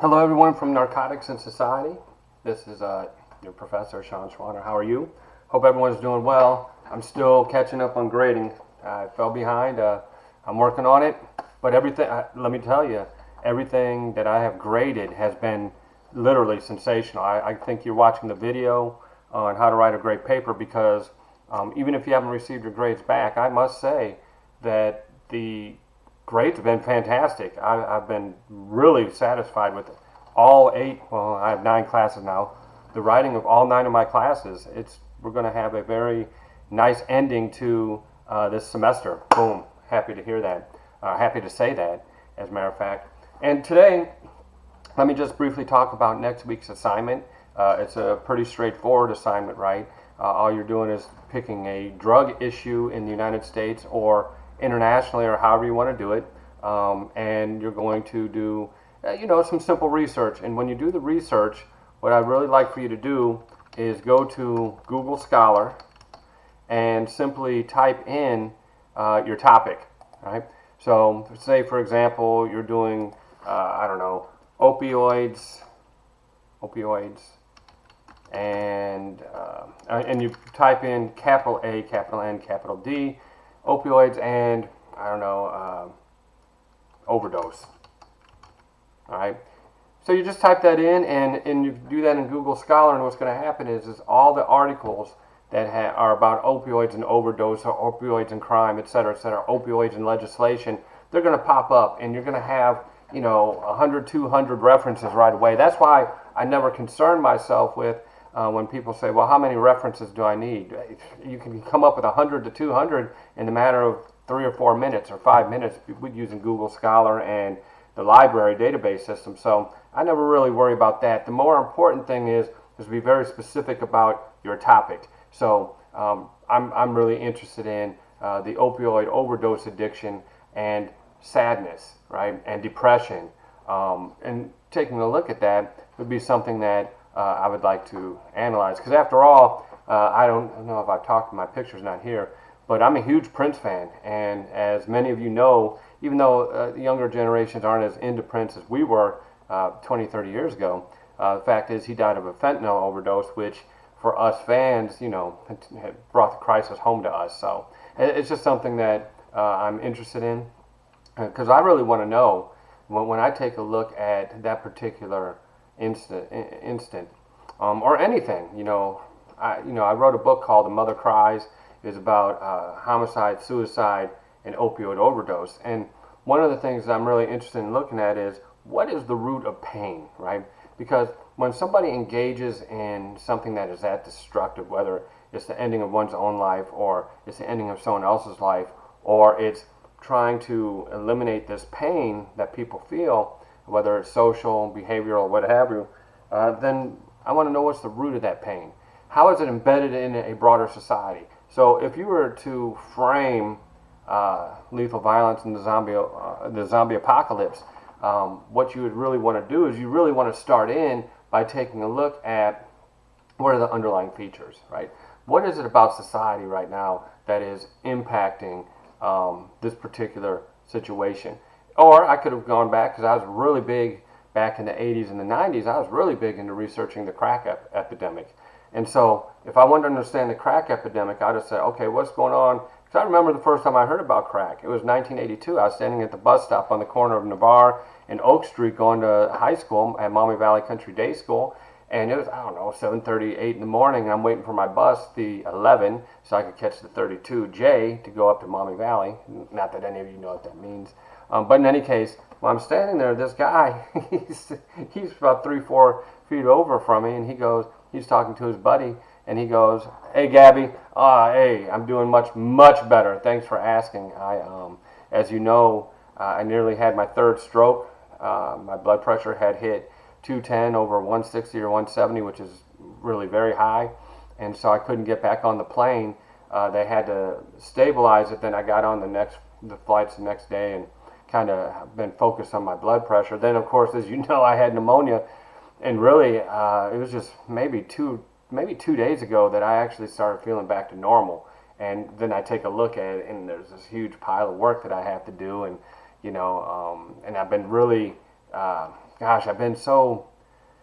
Hello everyone from Narcotics and Society. This is your professor, Schwaner. How are you? Hope everyone's doing well. I'm still catching up on grading. I fell behind. I'm working on it. But everything, let me tell you, everything that I have graded has been literally sensational. I think you're watching the video on how to write a great paper because even if you haven't received your grades back, I must say that the grades have been fantastic. I've been really satisfied with all 8, well, I have 9 classes now. The writing of all 9 of my classes, we're going to have a very nice ending to this semester. Boom. Happy to hear that. Happy to say that, as a matter of fact. And today, let me just briefly talk about next week's assignment. It's a pretty straightforward assignment, right? All you're doing is picking a drug issue in the United States or internationally, or however you want to do it, and you're going to do some simple research. And when you do the research, what I'd really like for you to do is go to Google Scholar and simply type in your topic, right? So say for example you're doing I don't know, opioids and you type in capital A, capital N, capital D, opioids, and I don't know, overdose. All right. So you just type that in, and you do that in Google Scholar, and what's going to happen is all the articles that are about opioids and overdose, or opioids and crime, et cetera, opioids and legislation, they're going to pop up, and you're going to have 100, 200 references right away. That's why I never concern myself with when people say, well, how many references do I need? You can come up with 100 to 200 in a matter of 3 or 4 minutes or 5 minutes using Google Scholar and the library database system. So I never really worry about that. The more important thing is to be very specific about your topic. So I'm really interested in the opioid overdose addiction and sadness, right, and depression. And taking a look at that would be something that I would like to analyze. Because after all, I don't know if I've talked, my picture's not here, but I'm a huge Prince fan. And as many of you know, even though the younger generations aren't as into Prince as we were 20, 30 years ago, the fact is he died of a fentanyl overdose, which for us fans, brought the crisis home to us. So it's just something that I'm interested in, because I really want to know when I take a look at that particular instant or anything. I wrote a book called The Mother Cries. It's about homicide, suicide, and opioid overdose. And one of the things that I'm really interested in looking at is what is the root of pain, right? Because when somebody engages in something that is that destructive, whether it's the ending of one's own life, or it's the ending of someone else's life, or it's trying to eliminate this pain that people feel, whether it's social, behavioral, what have you, then I want to know what's the root of that pain. How is it embedded in a broader society? So if you were to frame lethal violence and the zombie apocalypse, what you would really want to do is you really want to start in by taking a look at what are the underlying features, right? What is it about society right now that is impacting this particular situation? Or I could have gone back, because I was really big back in the 80s and the 90s, I was really big into researching the crack epidemic. And so if I wanted to understand the crack epidemic, I'd have said, okay, what's going on? Because I remember the first time I heard about crack. It was 1982. I was standing at the bus stop on the corner of Navarre and Oak Street going to high school at Maumee Valley Country Day School. And it was, I don't know, 7:30, 8 in the morning. And I'm waiting for my bus, the 11, so I could catch the 32J to go up to Maumee Valley. Not that any of you know what that means. But in any case, when I'm standing there, this guy, he's about 3-4 feet over from me, and he's talking to his buddy, and he goes, "Hey, Gabby, hey, I'm doing much, much better. Thanks for asking. As you know, I nearly had my 3rd stroke. My blood pressure had hit 210 over 160 or 170, which is really very high, and so I couldn't get back on the plane. They had to stabilize it. Then I got on the flights the next day and kind of been focused on my blood pressure. Then, of course, as you know, I had pneumonia, and really, it was just maybe two days ago that I actually started feeling back to normal. And then I take a look at it, and there's this huge pile of work that I have to do, and and I've been really gosh, I've been so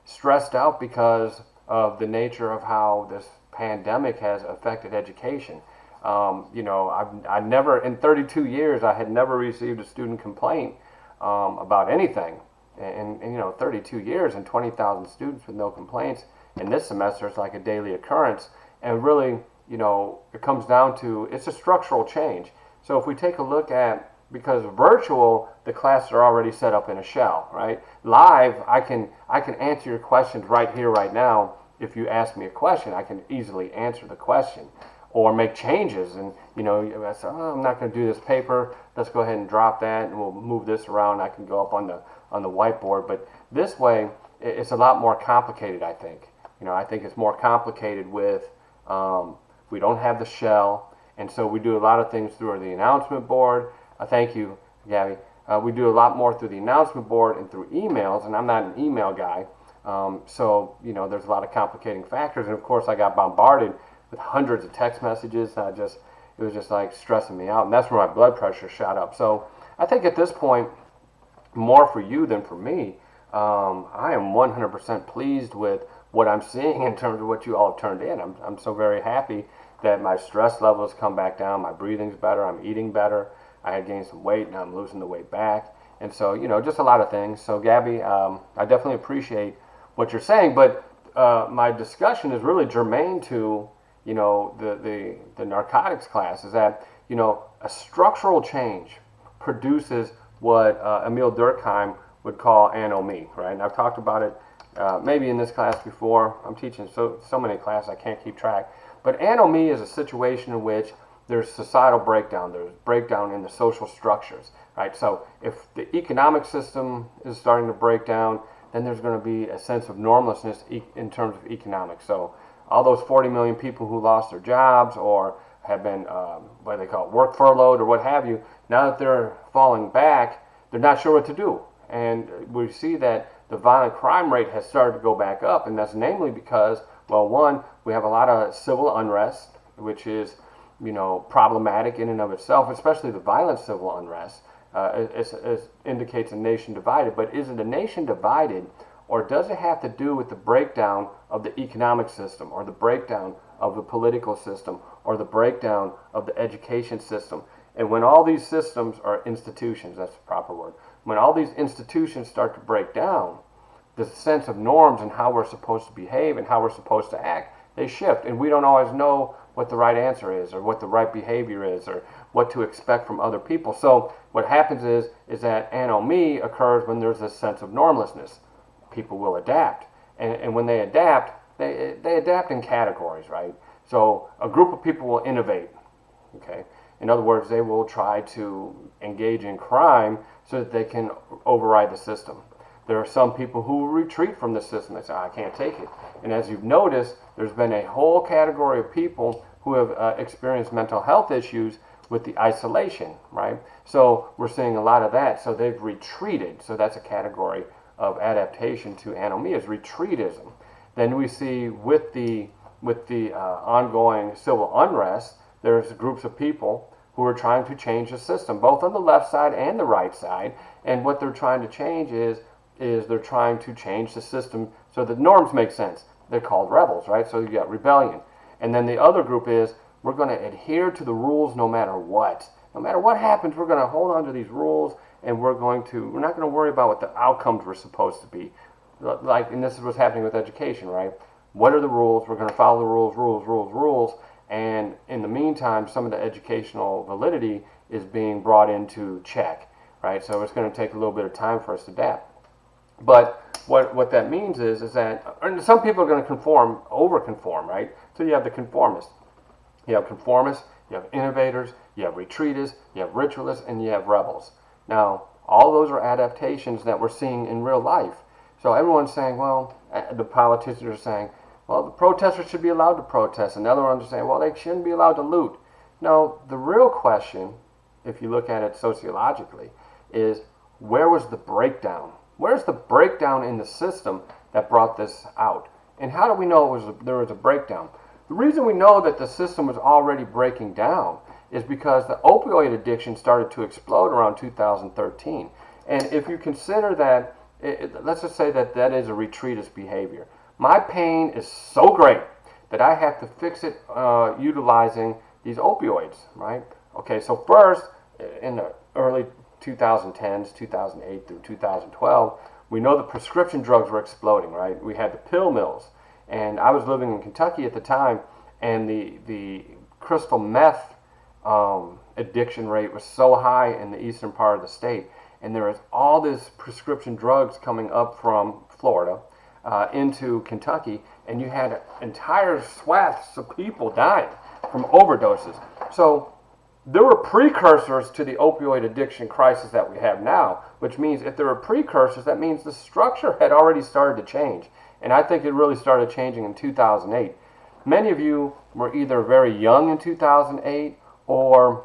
stressed out because of the nature of how this pandemic has affected education. I never, in 32 years, I had never received a student complaint about anything. And 32 years and 20,000 students with no complaints. And this semester it's like a daily occurrence. And really, it comes down to, it's a structural change. So if we take a look at, because virtual, the classes are already set up in a shell, right? Live, I can answer your questions right here, right now. If you ask me a question, I can easily answer the question or make changes. And, I say, oh, I'm not going to do this paper. Let's go ahead and drop that, and we'll move this around. I can go up on the whiteboard. But this way, it's a lot more complicated, I think. I think it's more complicated with, we don't have the shell. And so we do a lot of things through the announcement board. Thank you, Gabby. We do a lot more through the announcement board and through emails, and I'm not an email guy. So, there's a lot of complicating factors. And, of course, I got bombarded with hundreds of text messages. It was just like stressing me out. And that's where my blood pressure shot up. So I think at this point, more for you than for me, I am 100% pleased with what I'm seeing in terms of what you all have turned in. I'm so very happy that my stress levels come back down. My breathing's better. I'm eating better. I had gained some weight. Now I'm losing the weight back. And so, just a lot of things. So, Gabby, I definitely appreciate what you're saying. But my discussion is really germane to, the narcotics class, is that, a structural change produces what Emil Durkheim would call anomie, right? And I've talked about it maybe in this class before. I'm teaching so many classes I can't keep track. But anomie is a situation in which there's societal breakdown. There's breakdown in the social structures, right? So if the economic system is starting to break down, then there's going to be a sense of normlessness in terms of economics. So all those 40 million people who lost their jobs or have been, what they call it, work furloughed or what have you, now that they're falling back, they're not sure what to do. And we see that the violent crime rate has started to go back up, and that's namely because, well, one, we have a lot of civil unrest, which is, problematic in and of itself, especially the violent civil unrest. It indicates a nation divided, but is it a nation divided, or does it have to do with the breakdown of the economic system, or the breakdown of the political system, or the breakdown of the education system? And when all these systems are institutions, that's the proper word, when all these institutions start to break down, the sense of norms and how we're supposed to behave and how we're supposed to act, they shift. And we don't always know what the right answer is, or what the right behavior is, or what to expect from other people. So what happens is that anomie occurs when there's this sense of normlessness. People will adapt. And when they adapt, they adapt in categories, right? So a group of people will innovate, okay? In other words, they will try to engage in crime so that they can override the system. There are some people who will retreat from the system. They say, I can't take it. And as you've noticed, there's been a whole category of people who have experienced mental health issues with the isolation, right? So we're seeing a lot of that. So they've retreated. So that's a category of adaptation to anomie, is retreatism. Then we see with the ongoing civil unrest, there's groups of people who are trying to change the system, both on the left side and the right side. And what they're trying to change is they're trying to change the system so that norms make sense. They're called rebels, right? So you got rebellion. And then the other group is, we're going to adhere to the rules no matter what. No matter what happens, we're going to hold on to these rules, and we're not going to worry about what the outcomes were supposed to be. And this is what's happening with education, right? What are the rules? We're going to follow the rules. And in the meantime, some of the educational validity is being brought into check, right? So it's going to take a little bit of time for us to adapt. But what that means is that some people are going to over-conform, right? So you have the conformists. You have conformists, you have innovators, you have retreatists, you have ritualists, and you have rebels. Now, all those are adaptations that we're seeing in real life. So everyone's saying, well, the politicians are saying, well, the protesters should be allowed to protest. And the other ones are saying, well, they shouldn't be allowed to loot. No, the real question, if you look at it sociologically, is where was the breakdown? Where's the breakdown in the system that brought this out? And how do we know there was a breakdown? The reason we know that the system was already breaking down is because the opioid addiction started to explode around 2013. And if you consider that let's just say that that is a retreatist behavior. My pain is so great that I have to fix it utilizing these opioids, right? Okay, so first, in the early 2010s, 2008 through 2012, we know the prescription drugs were exploding, right? We had the pill mills, and I was living in Kentucky at the time, and the crystal meth addiction rate was so high in the eastern part of the state, and there was all this prescription drugs coming up from Florida into Kentucky, and you had entire swaths of people dying from overdoses. So there were precursors to the opioid addiction crisis that we have now, which means if there were precursors, that means the structure had already started to change. And I think it really started changing in 2008. Many of you were either very young in 2008 or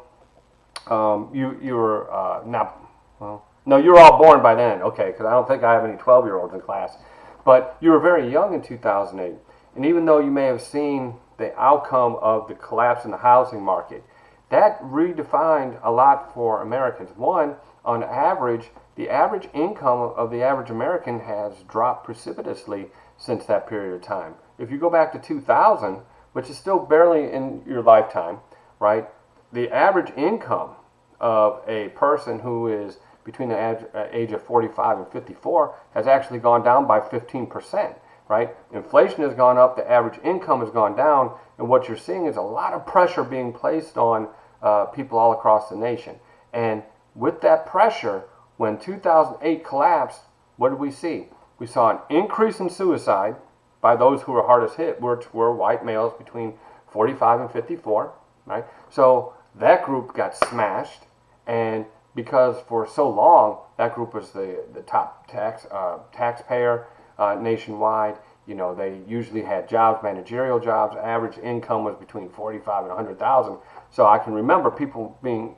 you were not, well, no, you were all born by then, okay, because I don't think I have any 12-year-olds in class. But you were very young in 2008. And even though you may have seen the outcome of the collapse in the housing market, that redefined a lot for Americans. One, on average, the average income of the average American has dropped precipitously since that period of time. If you go back to 2000, which is still barely in your lifetime, right, the average income of a person who is between the age of 45 and 54 has actually gone down by 15%, right? Inflation has gone up, the average income has gone down, and what you're seeing is a lot of pressure being placed on people all across the nation. And with that pressure, when 2008 collapsed, what did we see? We saw an increase in suicide by those who were hardest hit, which were white males between 45 and 54, right? So that group got smashed, and because for so long that group was the top taxpayer nationwide. You know, they usually had jobs, managerial jobs. Average income was between 45 and 100,000. So I can remember people being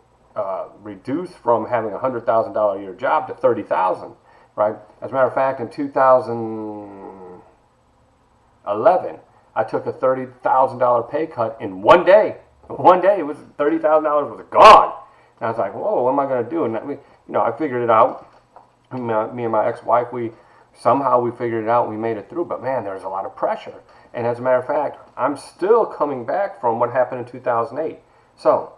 reduced from having a $100,000 a year job to 30,000, right? As a matter of fact, in 2011, I took a $30,000 pay cut in one day. One day, it was $30,000 was gone. And I was like, whoa, what am I going to do? And I figured it out. Me and my ex-wife, we figured it out. We made it through. But man, there's a lot of pressure. And as a matter of fact, I'm still coming back from what happened in 2008. So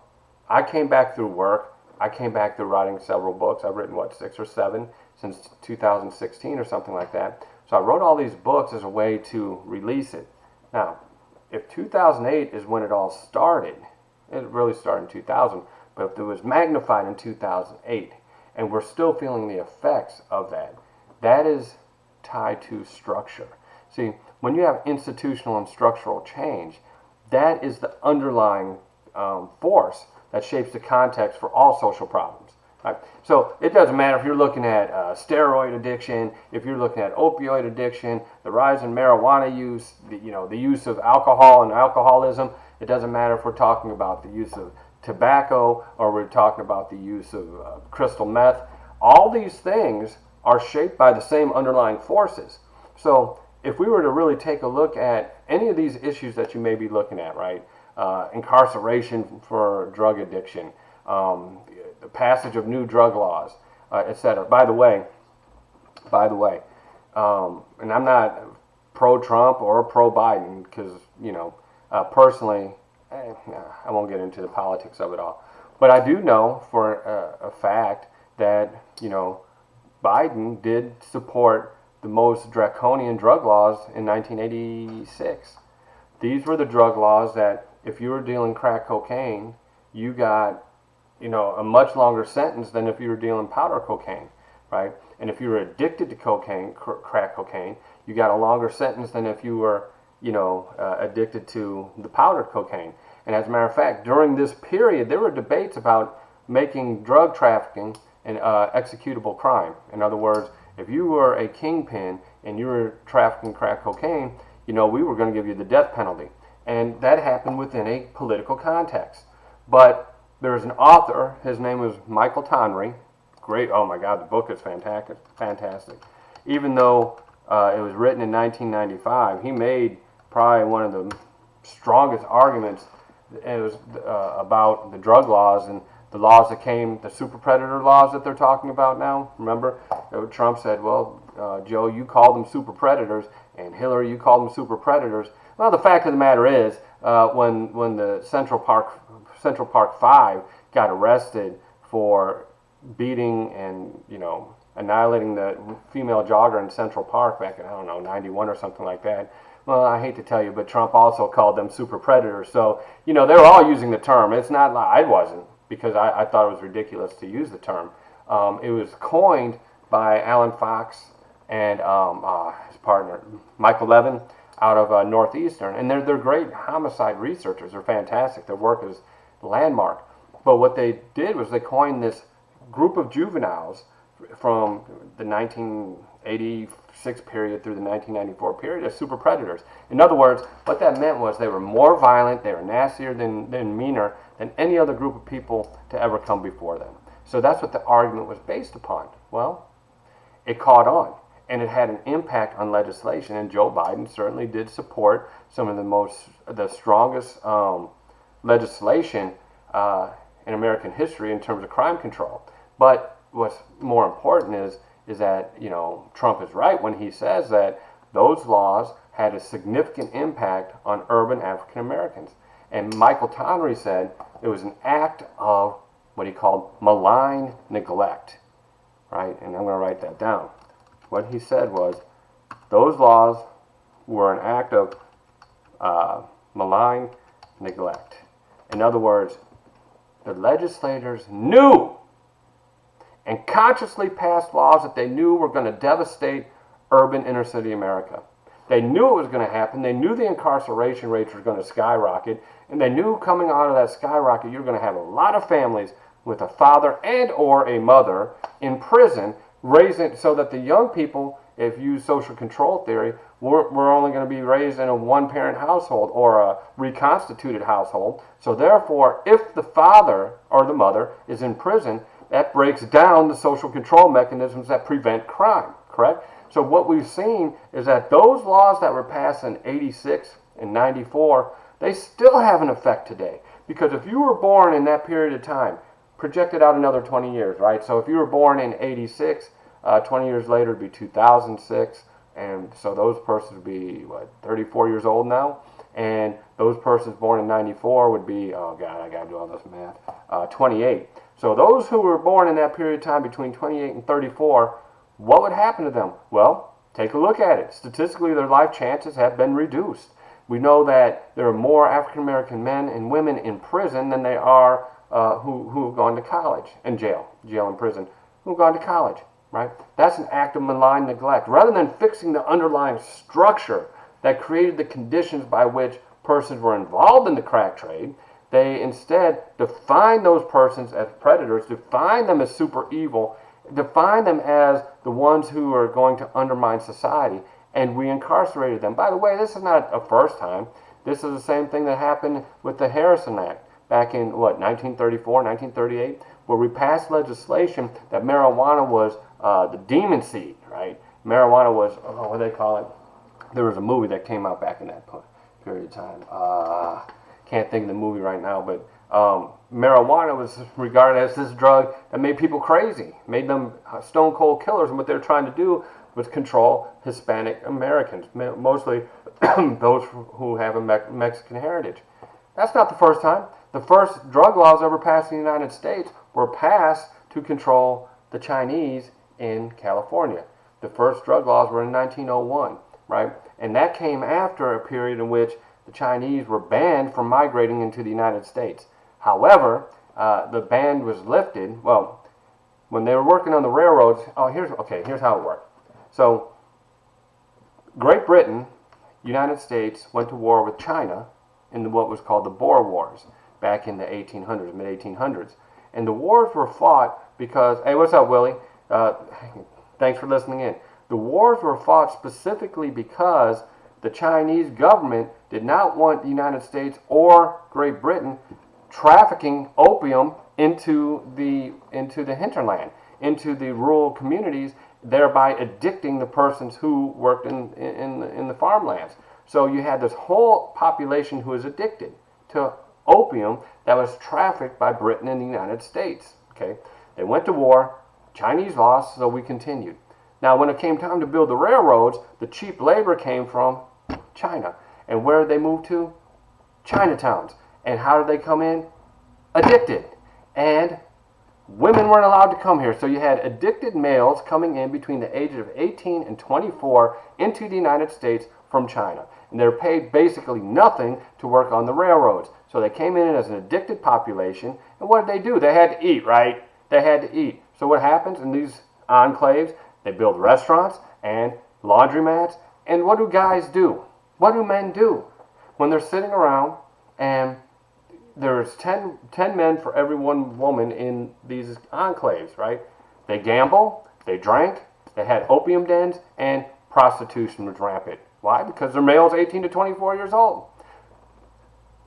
I came back through work. I came back through writing several books. I've written, 6 or 7 since 2016 or something like that. So I wrote all these books as a way to release it. Now, if 2008 is when it all started, it really started in 2000, but if it was magnified in 2008, and we're still feeling the effects of that, that is tied to structure. See, when you have institutional and structural change, that is the underlying force that shapes the context for all social problems. Right? So it doesn't matter if you're looking at steroid addiction, if you're looking at opioid addiction, the rise in marijuana use, the use of alcohol and alcoholism. It doesn't matter if we're talking about the use of tobacco or we're talking about the use of crystal meth. All these things are shaped by the same underlying forces. So if we were to really take a look at any of these issues that you may be looking at, right? Incarceration for drug addiction, the passage of new drug laws, etc. By the way, and I'm not pro-Trump or pro-Biden because, personally, I won't get into the politics of it all. But I do know for a fact that, Biden did support the most draconian drug laws in 1986. These were the drug laws that if you were dealing crack cocaine, you got, a much longer sentence than if you were dealing powder cocaine, right? And if you were addicted to cocaine, crack cocaine, you got a longer sentence than if you were, addicted to the powdered cocaine. And as a matter of fact, during this period, there were debates about making drug trafficking an executable crime. In other words, if you were a kingpin and you were trafficking crack cocaine, we were going to give you the death penalty. And that happened within a political context. But there's an author, his name was Michael Tonry. Great, oh my God, the book is fantastic. Even though it was written in 1995, he made probably one of the strongest arguments. It was about the drug laws and the laws that came, the super predator laws that they're talking about now. Remember, Trump said, well, Joe, you called them super predators, and Hillary, you called them super predators. Well, the fact of the matter is, when the Central Park 5 got arrested for beating and, annihilating the female jogger in Central Park back in, I don't know, 91 or something like that. Well, I hate to tell you, but Trump also called them super predators. So, they're all using the term. It's not like I wasn't, because I thought it was ridiculous to use the term. It was coined by Alan Fox and his partner, Michael Levin, out of Northeastern. And they're great homicide researchers. They're fantastic. Their work is landmark. But what they did was they coined this group of juveniles from the 1986 period through the 1994 period as super predators. In other words, what that meant was they were more violent, they were nastier than meaner than any other group of people to ever come before them. So that's what the argument was based upon. Well, it caught on, and it had an impact on legislation, and Joe Biden certainly did support some of the strongest legislation in American history in terms of crime control. But what's more important is that, Trump is right when he says that those laws had a significant impact on urban African Americans. And Michael Tonry said it was an act of what he called malign neglect, right? And I'm going to write that down. What he said was those laws were an act of malign neglect. In other words, the legislators knew and consciously passed laws that they knew were going to devastate urban inner city America. They knew it was going to happen. They knew the incarceration rates were going to skyrocket, and they knew coming out of that skyrocket you're going to have a lot of families with a father and or a mother in prison, raising so that the young people, if you use social control theory, we're only going to be raised in a one-parent household or a reconstituted household. So therefore, if the father or the mother is in prison, that breaks down the social control mechanisms that prevent crime, correct? So what we've seen is that those laws that were passed in 86 and 94, they still have an effect today. Because if you were born in that period of time, projected out another 20 years, right? So if you were born in 86, 20 years later it'd be 2006, and so those persons would be, 34 years old now? And those persons born in 94 would be, oh God, I got to do all this math, 28. So those who were born in that period of time between 28 and 34, what would happen to them? Well, take a look at it. Statistically, their life chances have been reduced. We know that there are more African American men and women in prison than there are who have gone to college, in jail and prison, who have gone to college, right? That's an act of malign neglect. Rather than fixing the underlying structure that created the conditions by which persons were involved in the crack trade, they instead define those persons as predators, define them as super evil, define them as the ones who are going to undermine society, and we incarcerated them. By the way, this is not a first time. This is the same thing that happened with the Harrison Act back in, 1934, 1938, where we passed legislation that marijuana was the demon seed, right? Marijuana was, what do they call it? There was a movie that came out back in that period of time. Can't think of the movie right now, but marijuana was regarded as this drug that made people crazy, made them stone cold killers, and what they're trying to do was control Hispanic Americans, mostly those who have a Mexican heritage. That's not the first time. The first drug laws ever passed in the United States were passed to control the Chinese in California. The first drug laws were in 1901, right? And that came after a period in which the Chinese were banned from migrating into the United States. However, the ban was lifted. Well, when they were working on the railroads, here's how it worked. So, Great Britain, United States, went to war with China in what was called the Boer Wars back in the 1800s, mid-1800s. And the wars were fought because, hey, what's up, Willie? Thanks for listening in. The wars were fought specifically because the Chinese government did not want the United States or Great Britain trafficking opium into the hinterland, into the rural communities, thereby addicting the persons who worked in the farmlands. So you had this whole population who was addicted to opium that was trafficked by Britain and the United States. Okay, they went to war, Chinese lost, so we continued. Now, when it came time to build the railroads, the cheap labor came from China. And where did they move to? Chinatowns. And how did they come in? Addicted. And women weren't allowed to come here. So you had addicted males coming in between the ages of 18 and 24 into the United States from China. And they're paid basically nothing to work on the railroads. So they came in as an addicted population. And what did they do? They had to eat, right? They had to eat. So what happens in these enclaves? They build restaurants and laundromats. And what do guys do? What do men do? When they're sitting around and there's 10 men for every one woman in these enclaves, right? They gamble, they drank, they had opium dens, and prostitution was rampant. Why? Because they're males 18 to 24 years old.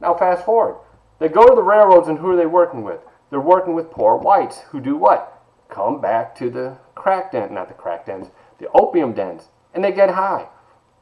Now fast forward. They go to the railroads, and who are they working with? They're working with poor whites who do what? Come back to the the opium dens, and they get high.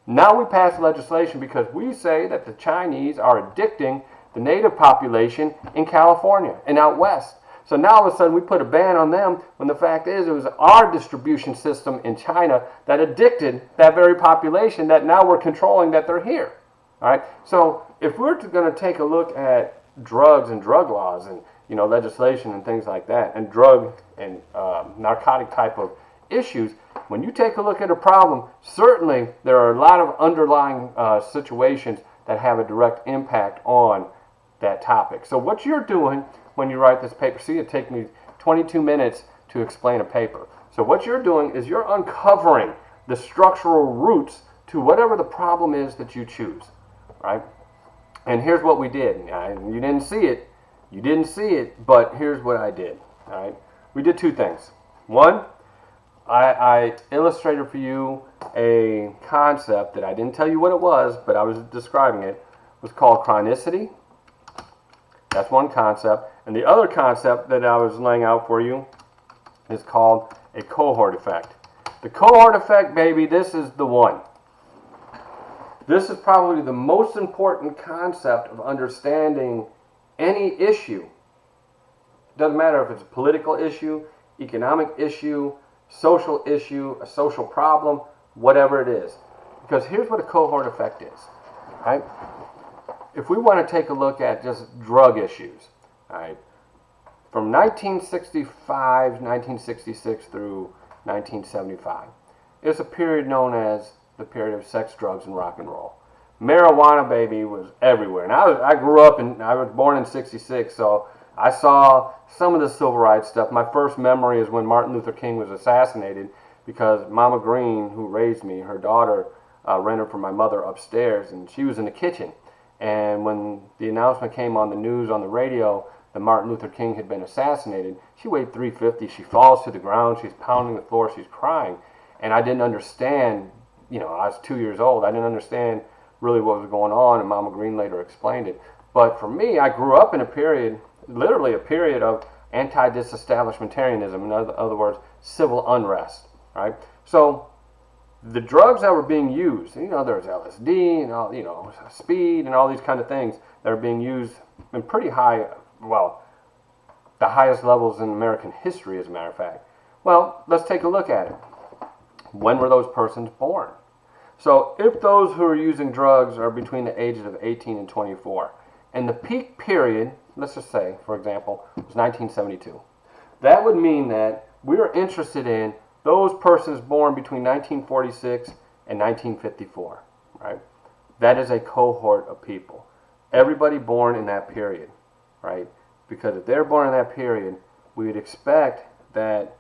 Now we pass legislation because we say that the Chinese are addicting the native population in California and out west. So now all of a sudden we put a ban on them when the fact is it was our distribution system in China that addicted that very population that now we're controlling that they're here. All right. So if we're going to take a look at drugs and drug laws and legislation and things like that, and drug and narcotic type of issues, when you take a look at a problem, certainly there are a lot of underlying situations that have a direct impact on that topic. So what you're doing when you write this paper, see, it takes me 22 minutes to explain a paper. So what you're doing is you're uncovering the structural roots to whatever the problem is that you choose, right? And here's what we did. You didn't see it, but here's what I did, all right? We did two things. One, I illustrated for you a concept that I didn't tell you what it was, but I was describing it. It was called chronicity. That's one concept. And the other concept that I was laying out for you is called a cohort effect. The cohort effect, baby, this is the one. This is probably the most important concept of understanding any issue. Doesn't matter if it's a political issue, economic issue, social issue, a social problem, whatever it is. Because here's what a cohort effect is, right? If we want to take a look at just drug issues, right, from 1965, 1966 through 1975, it's a period known as the period of sex, drugs, and rock and roll. Marijuana, baby, was everywhere. And I grew up, and I was born in 66, so I saw some of the civil rights stuff. My first memory is when Martin Luther King was assassinated because Mama Green, who raised me, her daughter rented for my mother upstairs, and she was in the kitchen. And when the announcement came on the news, on the radio, that Martin Luther King had been assassinated, she weighed 350. She falls to the ground. She's pounding the floor. She's crying. And I didn't understand, I was 2 years old. I didn't understand really what was going on, and Mama Green later explained it. But for me, I grew up in a period, literally a period of anti-disestablishmentarianism, in other words, civil unrest, right? So the drugs that were being used, there's LSD and all, speed and all these kind of things that are being used in pretty high, the highest levels in American history, as a matter of fact. Well, let's take a look at it. When were those persons born? So if those who are using drugs are between the ages of 18 and 24, and the peak period, let's just say, for example, was 1972, that would mean that we're interested in those persons born between 1946 and 1954, right? That is a cohort of people. Everybody born in that period, right? Because if they're born in that period, we would expect that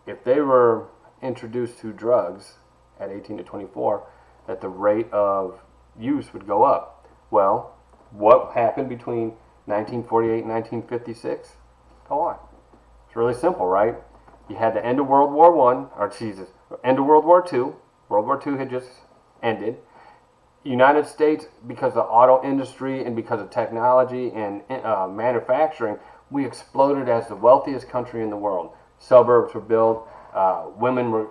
if they were introduced to drugs at 18 to 24, that the rate of use would go up. Well, what happened between 1948 and 1956? Go on. It's really simple, right? You had the end of World War end of World War II. World War II had just ended. United States, because of the auto industry and because of technology and manufacturing, we exploded as the wealthiest country in the world. Suburbs were built. Women were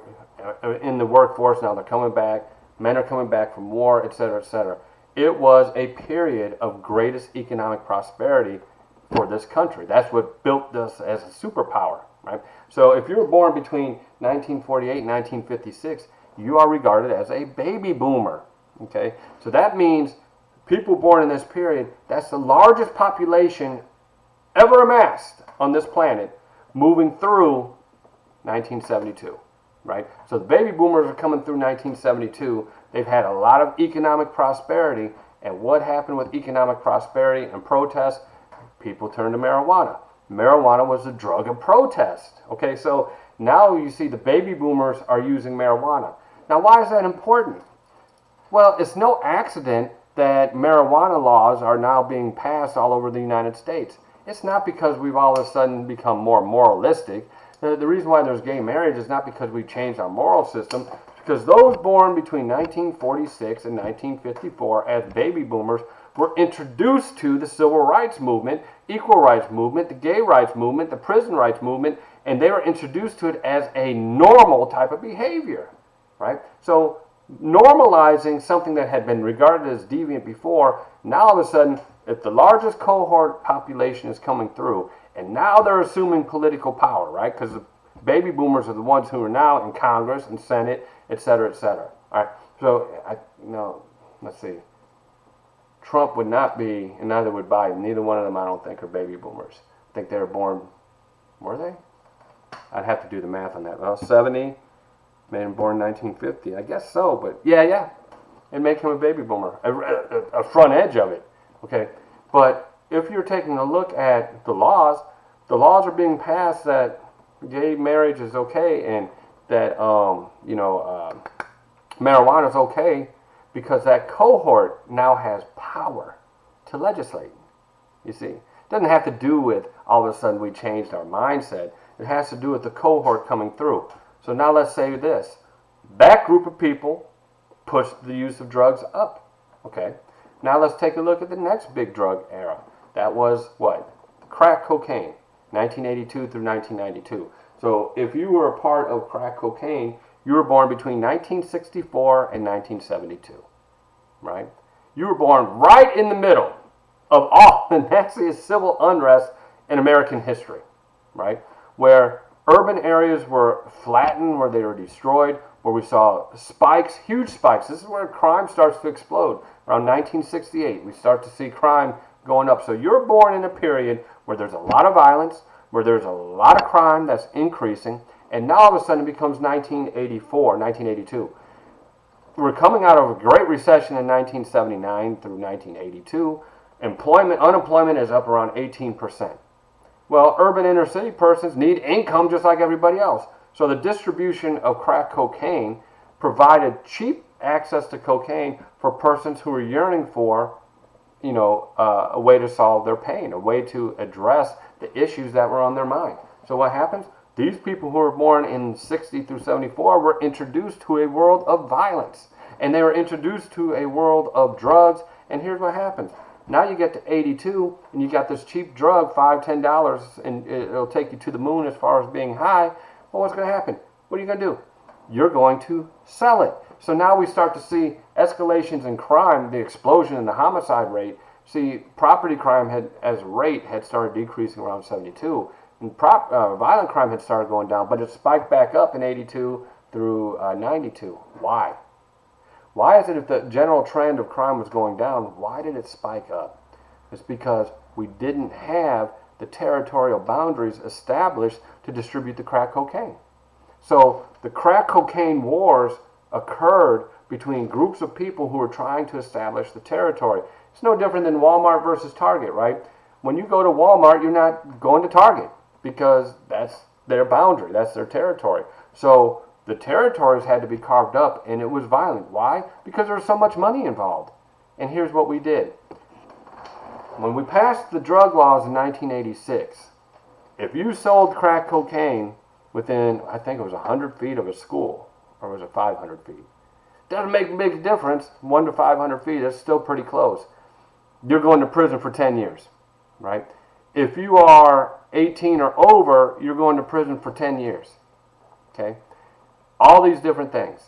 in the workforce. Now they're coming back. Men are coming back from war, etc., etc. it was a period of greatest economic prosperity for this country. That's what built us as a superpower, right? So if you were born between 1948 and 1956, you are regarded as a baby boomer, okay? So that means people born in this period, that's the largest population ever amassed on this planet moving through 1972, right? So the baby boomers are coming through 1972. They've had a lot of economic prosperity, and what happened with economic prosperity and protest? People turned to marijuana. Marijuana was a drug of protest, okay? So now you see the baby boomers are using marijuana. Now, why is that important? Well, it's no accident that marijuana laws are now being passed all over the United States. It's not because we've all of a sudden become more moralistic. The reason why there's gay marriage is not because we've changed our moral system, because those born between 1946 and 1954 as baby boomers were introduced to the civil rights movement, equal rights movement, the gay rights movement, the prison rights movement, and they were introduced to it as a normal type of behavior, right? So normalizing something that had been regarded as deviant before, now all of a sudden, if the largest cohort population is coming through, and now they're assuming political power, right? Because the baby boomers are the ones who are now in Congress and Senate, et cetera, et cetera. All right, so, let's see. Trump would not be, and neither would Biden. Neither one of them, I don't think, are baby boomers. I think they were born, were they? I'd have to do the math on that. Well, 70, made him born in 1950. I guess so, but yeah. It'd make him a baby boomer, a front edge of it, okay? But if you're taking a look at the laws are being passed that gay marriage is okay and that, marijuana is okay because that cohort now has power to legislate, you see. It doesn't have to do with all of a sudden we changed our mindset. It has to do with the cohort coming through. So now let's say this. That group of people pushed the use of drugs up, okay? Now let's take a look at the next big drug era. That was what? Crack cocaine, 1982 through 1992. So if you were a part of crack cocaine, you were born between 1964 and 1972, right? You were born right in the middle of all the nastiest civil unrest in American history, right? Where urban areas were flattened, where they were destroyed, where we saw spikes, huge spikes. This is where crime starts to explode. Around 1968, we start to see crime going up. So you're born in a period where there's a lot of violence, where there's a lot of crime that's increasing, and now all of a sudden it becomes 1984, 1982. We're coming out of a great recession in 1979 through 1982. Unemployment is up around 18%. Well, urban inner city persons need income just like everybody else. So the distribution of crack cocaine provided cheap access to cocaine for persons who were yearning for, a way to solve their pain, a way to address the issues that were on their mind. So what happens? These people who were born in 60 through 74 were introduced to a world of violence. And they were introduced to a world of drugs. And here's what happens. Now you get to 82, and you got this cheap drug, $5, $10, and it'll take you to the moon as far as being high. Well, what's going to happen? What are you going to do? You're going to sell it. So now we start to see escalations in crime, the explosion in the homicide rate. See, property crime had started decreasing around 72. And violent crime had started going down, but it spiked back up in 82 through 92. Why? Why is it if the general trend of crime was going down, why did it spike up? It's because we didn't have the territorial boundaries established to distribute the crack cocaine. So the crack cocaine wars occurred between groups of people who were trying to establish the territory. It's no different than Walmart versus Target, right? When you go to Walmart, you're not going to Target because that's their boundary, that's their territory. So the territories had to be carved up, and it was violent. Why? Because there was so much money involved. And here's what we did. When we passed the drug laws in 1986, if you sold crack cocaine within, I think it was 100 feet of a school, or was it 500 feet? Doesn't make a big difference, 1 to 500 feet, that's still pretty close. You're going to prison for 10 years, right? If you are 18 or over, you're going to prison for 10 years, okay? All these different things.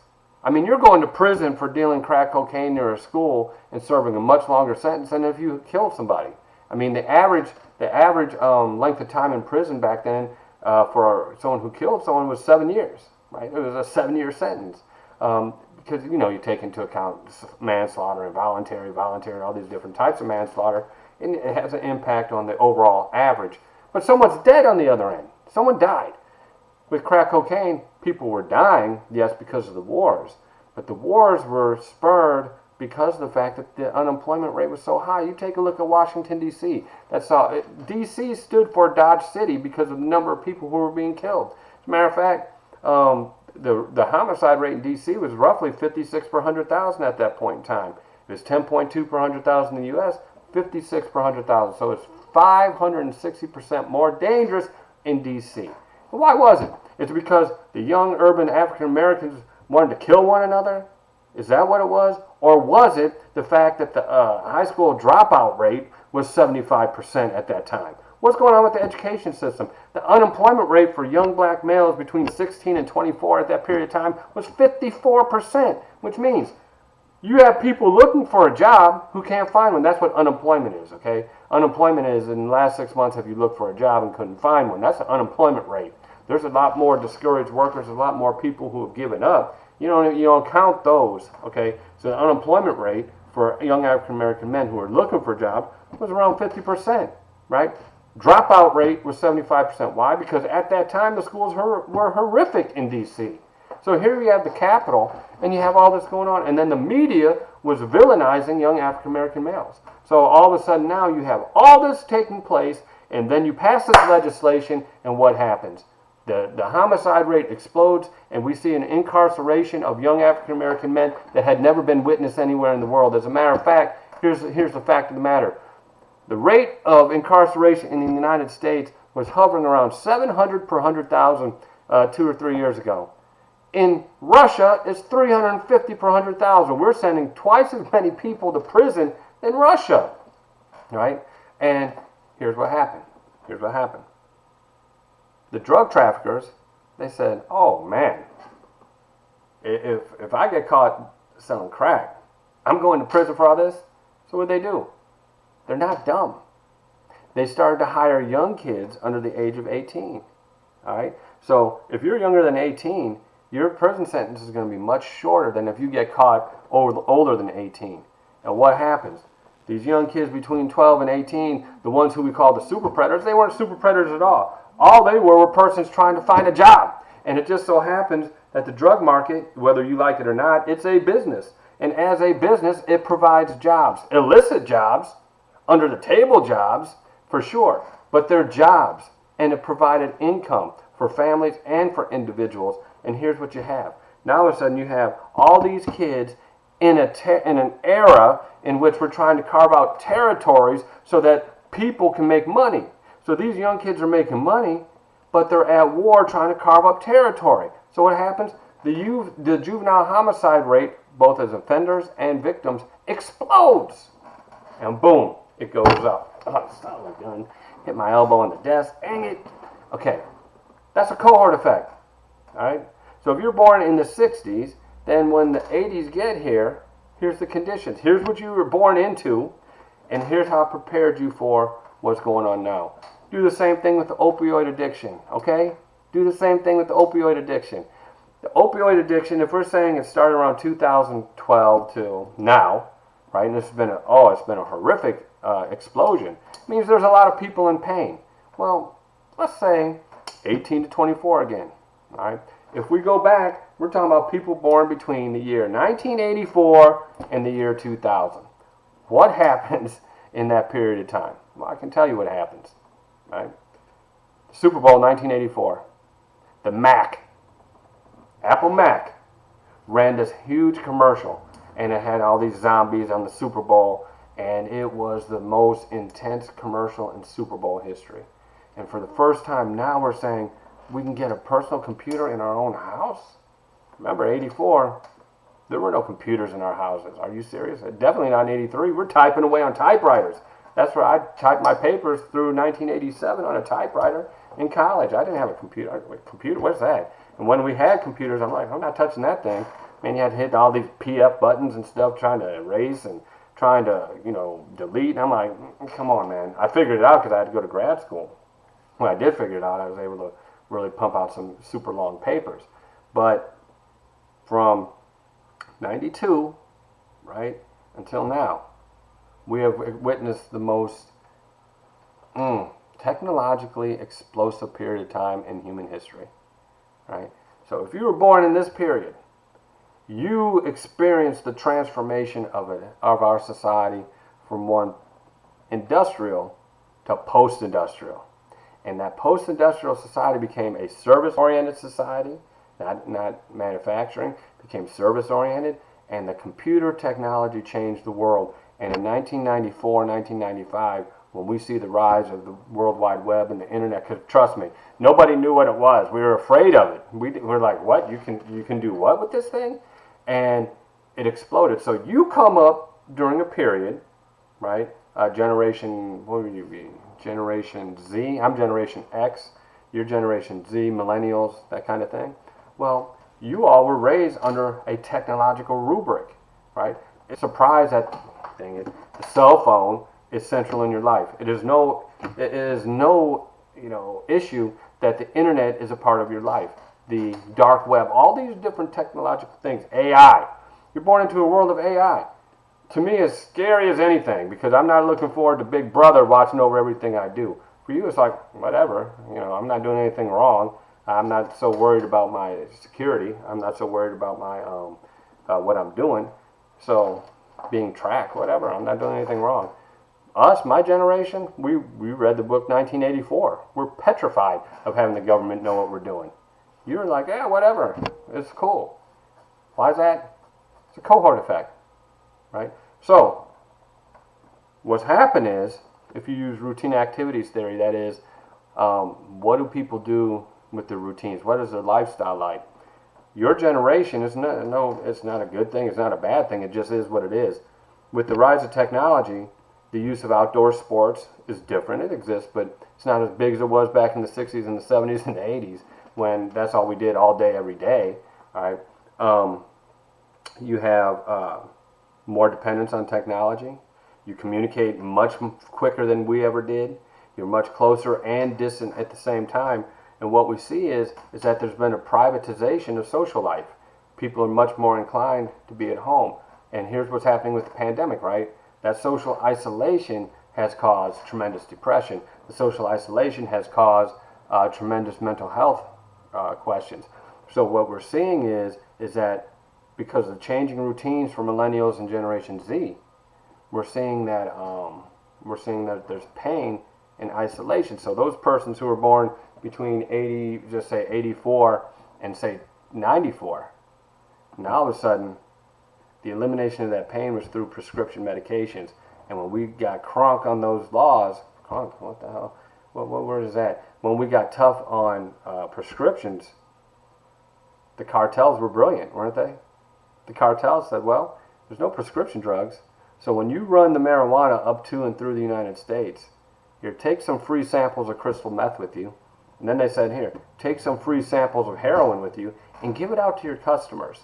I mean, you're going to prison for dealing crack cocaine near a school and serving a much longer sentence than if you killed somebody. I mean, the average length of time in prison back then for someone who killed someone was 7 years, right? It was a 7-year sentence because, you know, you take into account manslaughter, involuntary, voluntary, all these different types of manslaughter, and it has an impact on the overall average. But someone's dead on the other end. Someone died. With crack cocaine, people were dying, yes, because of the wars. But the wars were spurred because of the fact that the unemployment rate was so high. You take a look at Washington, D.C. D.C. stood for Dodge City because of the number of people who were being killed. As a matter of fact, the homicide rate in D.C. was roughly 56 per 100,000 at that point in time. It was 10.2 per 100,000 in the U.S., 56 per 100,000. So it's 560% more dangerous in D.C. Why was it? It's because the young urban African Americans wanted to kill one another? Is that what it was? Or was it the fact that the high school dropout rate was 75% at that time? What's going on with the education system? The unemployment rate for young black males between 16 and 24 at that period of time was 54%, which means you have people looking for a job who can't find one. That's what unemployment is, okay? Unemployment is, in the last 6 months, have you looked for a job and couldn't find one? That's the unemployment rate. There's a lot more discouraged workers, a lot more people who have given up. You don't count those, okay? So the unemployment rate for young African American men who are looking for a job was around 50%, right? Dropout rate was 75%. Why? Because at that time the schools were horrific in D.C. So here you have the Capitol, and you have all this going on, and then the media was villainizing young African American males. So all of a sudden now you have all this taking place, and then you pass this legislation, and what happens? The homicide rate explodes, and we see an incarceration of young African American men that had never been witnessed anywhere in the world. As a matter of fact, here's the fact of the matter. The rate of incarceration in the United States was hovering around 700 per 100,000 2 or 3 years ago. In Russia, it's 350 per 100,000. We're sending twice as many people to prison than Russia, right? And here's what happened. Here's what happened. The drug traffickers, they said, oh man, if I get caught selling crack, I'm going to prison for all this. So what do? They're not dumb. They started to hire young kids under the age of 18. All right? So if you're younger than 18, your prison sentence is going to be much shorter than if you get caught older than 18. And what happens? These young kids between 12 and 18, the ones who we call the super predators, they weren't super predators at all. All they were persons trying to find a job. And it just so happens that the drug market, whether you like it or not, it's a business. And as a business, it provides jobs. Illicit jobs, under the table jobs, for sure. But they're jobs. And it provided income for families and for individuals. And here's what you have. Now all of a sudden you have all these kids in an era in which we're trying to carve out territories so that people can make money. So these young kids are making money, but they're at war trying to carve up territory. So what happens? The juvenile homicide rate, both as offenders and victims, explodes. And boom, it goes up. Oh, son of a gun. Hit my elbow on the desk. Dang it. Okay, that's a cohort effect. All right? So if you're born in the 60s, then when the 80s get here, here's the conditions. Here's what you were born into, and here's how it prepared you for what's going on now. Do the same thing with the opioid addiction, okay? Do the same thing with the opioid addiction. The opioid addiction, if we're saying it started around 2012 to now, right, and it's been a horrific explosion, it means there's a lot of people in pain. Well, let's say 18 to 24 again, all right? If we go back, we're talking about people born between the year 1984 and the year 2000. What happens in that period of time? Well, I can tell you what happens. Right? Super Bowl 1984. The Mac, Apple Mac, ran this huge commercial, and it had all these zombies on the Super Bowl, and it was the most intense commercial in Super Bowl history. And for the first time now we're saying we can get a personal computer in our own house? Remember, 84, there were no computers in our houses. Are you serious? Definitely not in 83. We're typing away on typewriters. That's where I typed my papers through 1987 on a typewriter in college. I didn't have a computer. Computer, what's that? And when we had computers, I'm like, I'm not touching that thing. Man, you had to hit all these PF buttons and stuff, trying to erase and trying to, you know, delete. And I'm like, come on, man. I figured it out because I had to go to grad school. When I did figure it out, I was able to really pump out some super long papers. But from 92, right, until now, we have witnessed the most technologically explosive period of time in human history, right? So if you were born in this period, you experienced the transformation of our society from one industrial to post-industrial. And that post-industrial society became a service-oriented society, not manufacturing, became service-oriented, and the computer technology changed the world. And in 1994, 1995, when we see the rise of the World Wide Web and the internet, because trust me, nobody knew what it was. We were afraid of it. We were like, what? You can do what with this thing? And it exploded. So you come up during a period, right? Generation, what would you be? Generation Z. I'm Generation X. You're Generation Z, millennials, that kind of thing. Well, you all were raised under a technological rubric, right? It's a surprise that, dang it, the cell phone is central in your life. It is no, you know, issue that the internet is a part of your life. The dark web, all these different technological things. AI. You're born into a world of AI. To me, as scary as anything, because I'm not looking forward to Big Brother watching over everything I do. For you, it's like, whatever. You know, I'm not doing anything wrong. I'm not so worried about my security. I'm not so worried about my what I'm doing. So, being tracked, whatever. I'm not doing anything wrong. Us, my generation, we read the book 1984. We're petrified of having the government know what we're doing. You're like, yeah, whatever. It's cool. Why is that? It's a cohort effect, right? So, what's happened is, if you use routine activities theory, that is, what do people do with their routines? What is their lifestyle like? Your generation is it's not a good thing. It's not a bad thing. It just is what it is. With the rise of technology, the use of outdoor sports is different. It exists, but it's not as big as it was back in the 60s and the 70s and the 80s when that's all we did all day, every day. All right. You have more dependence on technology. You communicate much quicker than we ever did. You're much closer and distant at the same time. And what we see is that there's been a privatization of social life. People are much more inclined to be at home. And here's what's happening with the pandemic, right? That social isolation has caused tremendous depression. The social isolation has caused tremendous mental health questions. So what we're seeing is that because of changing routines for millennials and Generation Z, we're seeing that there's pain in isolation. So those persons who were born between 84 and say 94, now all of a sudden the elimination of that pain was through prescription medications. And when we got crunk on those laws, crunk, what the hell? What word is that? When we got tough on prescriptions, the cartels were brilliant, weren't they? The cartels said, well, there's no prescription drugs. So when you run the marijuana up to and through the United States, here, take some free samples of crystal meth with you. And then they said, here, take some free samples of heroin with you and give it out to your customers.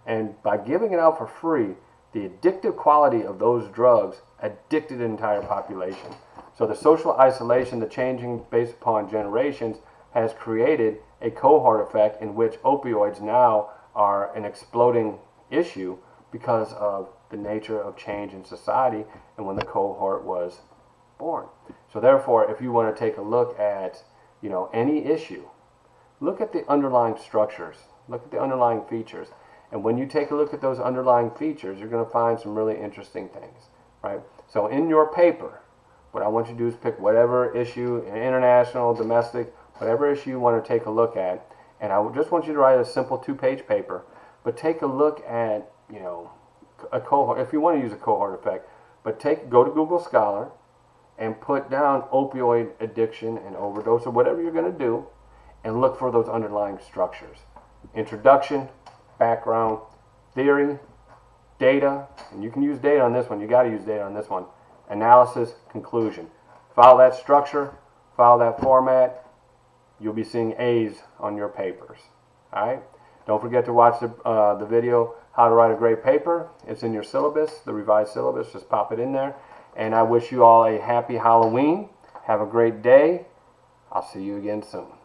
And by giving it out for free, the addictive quality of those drugs addicted an entire population. So the social isolation, the changing based upon generations, has created a cohort effect in which opioids now are an exploding issue because of the nature of change in society and when the cohort was born. So therefore, if you want to take a look at, you know, any issue, look at the underlying structures, look at the underlying features. And when you take a look at those underlying features, you're going to find some really interesting things, right? So in your paper, what I want you to do is pick whatever issue, international, domestic, whatever issue you want to take a look at. And I just want you to write a simple 2-page paper, but take a look at, you know, a cohort, if you want to use a cohort effect, but go to Google Scholar and put down opioid addiction and overdose or whatever you're going to do and look for those underlying structures. Introduction, background, theory, data, and you can use data on this one. You got to use data on this one. Analysis, conclusion. Follow that structure, follow that format. You'll be seeing A's on your papers. All right. Don't forget to watch the video how to write a great paper. It's in your syllabus, the revised syllabus. Just pop it in there. And I wish you all a happy Halloween. Have a great day. I'll see you again soon.